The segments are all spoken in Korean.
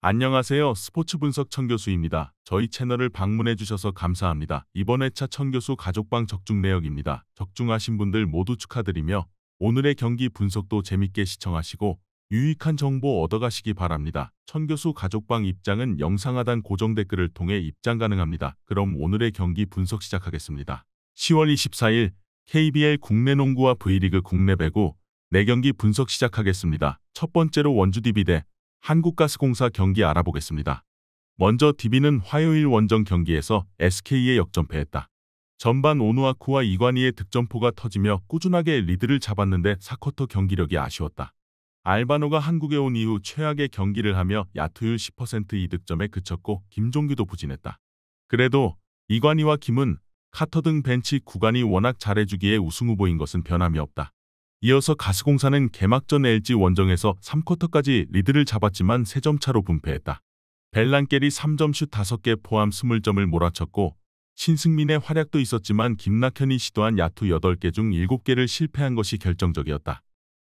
안녕하세요. 스포츠 분석 천교수입니다. 저희 채널을 방문해 주셔서 감사합니다. 이번 회차 천교수 가족방 적중 내역입니다. 적중하신 분들 모두 축하드리며 오늘의 경기 분석도 재밌게 시청하시고 유익한 정보 얻어가시기 바랍니다. 천교수 가족방 입장은 영상 하단 고정 댓글을 통해 입장 가능합니다. 그럼 오늘의 경기 분석 시작하겠습니다. 10월 24일 KBL 국내 농구와 V리그 국내 배구 4경기 분석 시작하겠습니다. 첫 번째로 원주 DB 대 한국가스공사 경기 알아보겠습니다. 먼저 DB는 화요일 원정 경기에서 SK에 역전패했다. 전반 오누아쿠와 이관희의 득점포가 터지며 꾸준하게 리드를 잡았는데 4쿼터 경기력이 아쉬웠다. 알바노가 한국에 온 이후 최악의 경기를 하며 야투율 10% 2득점에 그쳤고 김종규도 부진했다. 그래도 이관희와 김은, 카터 등 벤치 구간이 워낙 잘해주기에 우승 후보인 것은 변함이 없다. 이어서 가스공사는 개막전 LG 원정에서 3쿼터까지 리드를 잡았지만 3점 차로 분패했다. 벨란겔이 3점 슛 5개 포함 20점을 몰아쳤고 신승민의 활약도 있었지만 김낙현이 시도한 야투 8개 중 7개를 실패한 것이 결정적이었다.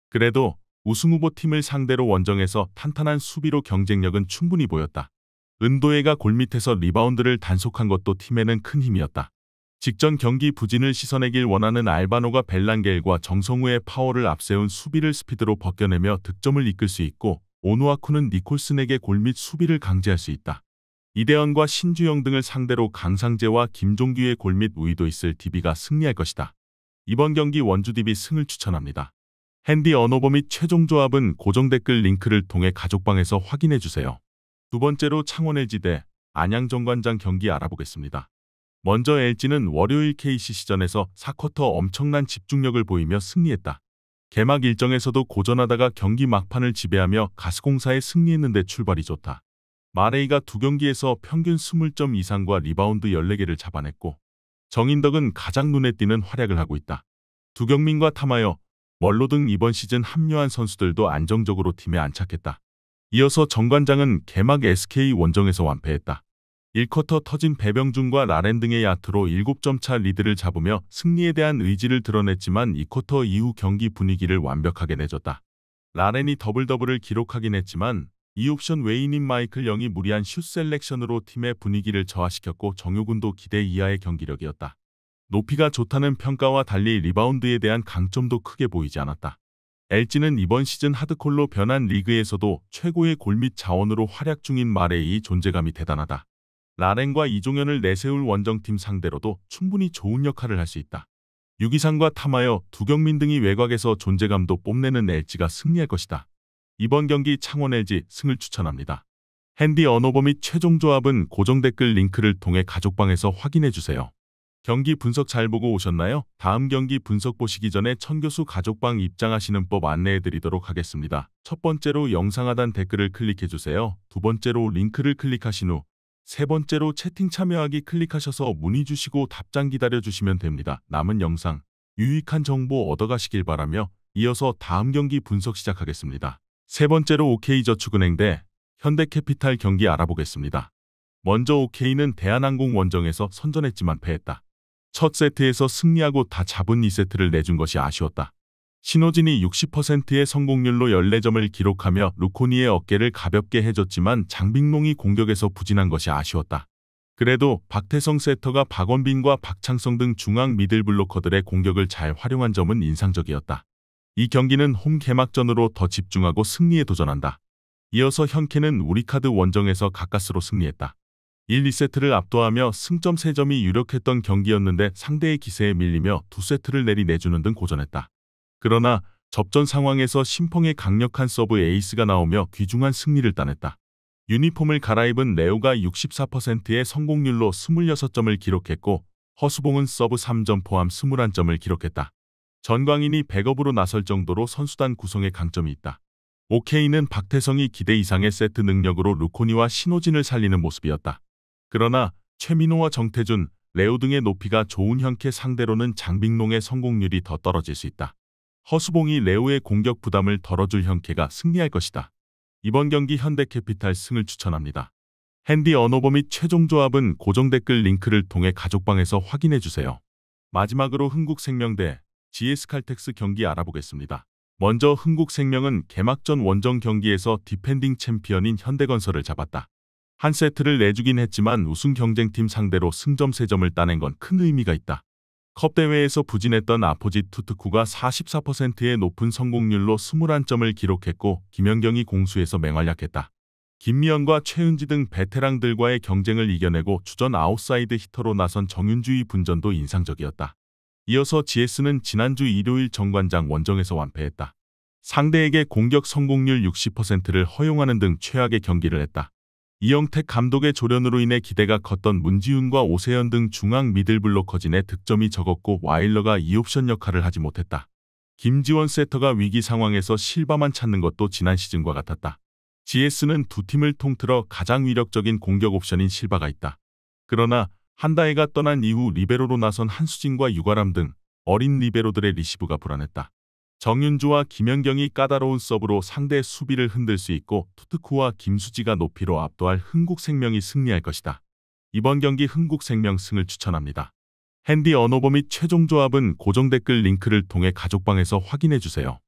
그래도 우승 후보 팀을 상대로 원정에서 탄탄한 수비로 경쟁력은 충분히 보였다. 은도혜가 골밑에서 리바운드를 단속한 것도 팀에는 큰 힘이었다. 직전 경기 부진을 씻어내길 원하는 알바노가 벨란겔과 정성우의 파워를 앞세운 수비를 스피드로 벗겨내며 득점을 이끌 수 있고 오누아쿠는 니콜슨에게 골밑 수비를 강제할 수 있다. 이대헌과 신주영 등을 상대로 강상재와 김종규의 골밑 우위도 있을 DB가 승리할 것이다. 이번 경기 원주 DB 승을 추천합니다. 핸디 언어버 및 최종 조합은 고정 댓글 링크를 통해 가족방에서 확인해주세요. 두 번째로 창원 LG 대 안양 정관장 경기 알아보겠습니다. 먼저 LG는 월요일 KCC전에서 4쿼터 엄청난 집중력을 보이며 승리했다. 개막 일정에서도 고전하다가 경기 막판을 지배하며 가스공사에 승리했는데 출발이 좋다. 마레이가 2경기에서 평균 20점 이상과 리바운드 14개를 잡아냈고 정인덕은 가장 눈에 띄는 활약을 하고 있다. 두경민과 타마여, 멀로 등 이번 시즌 합류한 선수들도 안정적으로 팀에 안착했다. 이어서 정관장은 개막 SK 원정에서 완패했다. 1쿼터 터진 배병준과 라렌 등의 야투로 7점 차 리드를 잡으며 승리에 대한 의지를 드러냈지만 2쿼터 이후 경기 분위기를 완벽하게 내줬다. 라렌이 더블더블을 기록하긴 했지만 2옵션 외인인 마이클 영이 무리한 슛 셀렉션으로 팀의 분위기를 저하시켰고 정효군도 기대 이하의 경기력이었다. 높이가 좋다는 평가와 달리 리바운드에 대한 강점도 크게 보이지 않았다. LG는 이번 시즌 하드콜로 변한 리그에서도 최고의 골밑 자원으로 활약 중인 마레이의 존재감이 대단하다. 라렌과 이종현을 내세울 원정팀 상대로도 충분히 좋은 역할을 할 수 있다. 유기상과 타마여, 두경민 등이 외곽에서 존재감도 뽐내는 LG가 승리할 것이다. 이번 경기 창원 LG 승을 추천합니다. 핸디 언어버 및 최종 조합은 고정 댓글 링크를 통해 가족방에서 확인해주세요. 경기 분석 잘 보고 오셨나요? 다음 경기 분석 보시기 전에 천교수 가족방 입장하시는 법 안내해드리도록 하겠습니다. 첫 번째로 영상 하단 댓글을 클릭해주세요. 두 번째로 링크를 클릭하신 후 세 번째로 채팅 참여하기 클릭하셔서 문의 주시고 답장 기다려주시면 됩니다. 남은 영상, 유익한 정보 얻어가시길 바라며 이어서 다음 경기 분석 시작하겠습니다. 세 번째로 OK저축은행 대 현대캐피탈 경기 알아보겠습니다. 먼저 OK는 대한항공 원정에서 선전했지만 패했다. 첫 세트에서 승리하고 다 잡은 2세트를 내준 것이 아쉬웠다. 신호진이 60%의 성공률로 14점을 기록하며 루코니의 어깨를 가볍게 해줬지만 장빙롱이 공격에서 부진한 것이 아쉬웠다. 그래도 박태성 세터가 박원빈과 박창성 등 중앙 미들블로커들의 공격을 잘 활용한 점은 인상적이었다. 이 경기는 홈 개막전으로 더 집중하고 승리에 도전한다. 이어서 현캐는 우리카드 원정에서 가까스로 승리했다. 1, 2세트를 압도하며 승점 3점이 유력했던 경기였는데 상대의 기세에 밀리며 2세트를 내주는 등 고전했다. 그러나 접전 상황에서 심펑의 강력한 서브 에이스가 나오며 귀중한 승리를 따냈다. 유니폼을 갈아입은 레오가 64%의 성공률로 26점을 기록했고 허수봉은 서브 3점 포함 21점을 기록했다. 전광인이 백업으로 나설 정도로 선수단 구성에 강점이 있다. OK는 박태성이 기대 이상의 세트 능력으로 루코니와 신호진을 살리는 모습이었다. 그러나 최민호와 정태준, 레오 등의 높이가 좋은 현캐 상대로는 장빙롱의 성공률이 더 떨어질 수 있다. 허수봉이 레오의 공격 부담을 덜어줄 현캐가 승리할 것이다. 이번 경기 현대캐피탈 승을 추천합니다. 핸디 언어버 및 최종 조합은 고정 댓글 링크를 통해 가족방에서 확인해주세요. 마지막으로 흥국생명 대 GS칼텍스 경기 알아보겠습니다. 먼저 흥국생명은 개막전 원정 경기에서 디펜딩 챔피언인 현대건설을 잡았다. 한 세트를 내주긴 했지만 우승 경쟁팀 상대로 승점 3점을 따낸 건 큰 의미가 있다. 컵 대회에서 부진했던 아포짓 투트쿠가 44%의 높은 성공률로 21점을 기록했고 김연경이 공수에서 맹활약했다. 김미연과 최은지 등 베테랑들과의 경쟁을 이겨내고 주전 아웃사이드 히터로 나선 정윤주의 분전도 인상적이었다. 이어서 GS는 지난주 일요일 정관장 원정에서 완패했다. 상대에게 공격 성공률 60%를 허용하는 등 최악의 경기를 했다. 이영택 감독의 조련으로 인해 기대가 컸던 문지훈과 오세연 등 중앙 미들블로커진의 득점이 적었고 와일러가 2옵션 역할을 하지 못했다. 김지원 세터가 위기 상황에서 실바만 찾는 것도 지난 시즌과 같았다. GS는 두 팀을 통틀어 가장 위력적인 공격 옵션인 실바가 있다. 그러나 한다혜가 떠난 이후 리베로로 나선 한수진과 유가람 등 어린 리베로들의 리시브가 불안했다. 정윤주와 김연경이 까다로운 서브로 상대 수비를 흔들 수 있고 투트쿠와 김수지가 높이로 압도할 흥국생명이 승리할 것이다. 이번 경기 흥국생명 승을 추천합니다. 핸디 언어버 및 최종 조합은 고정 댓글 링크를 통해 가족방에서 확인해주세요.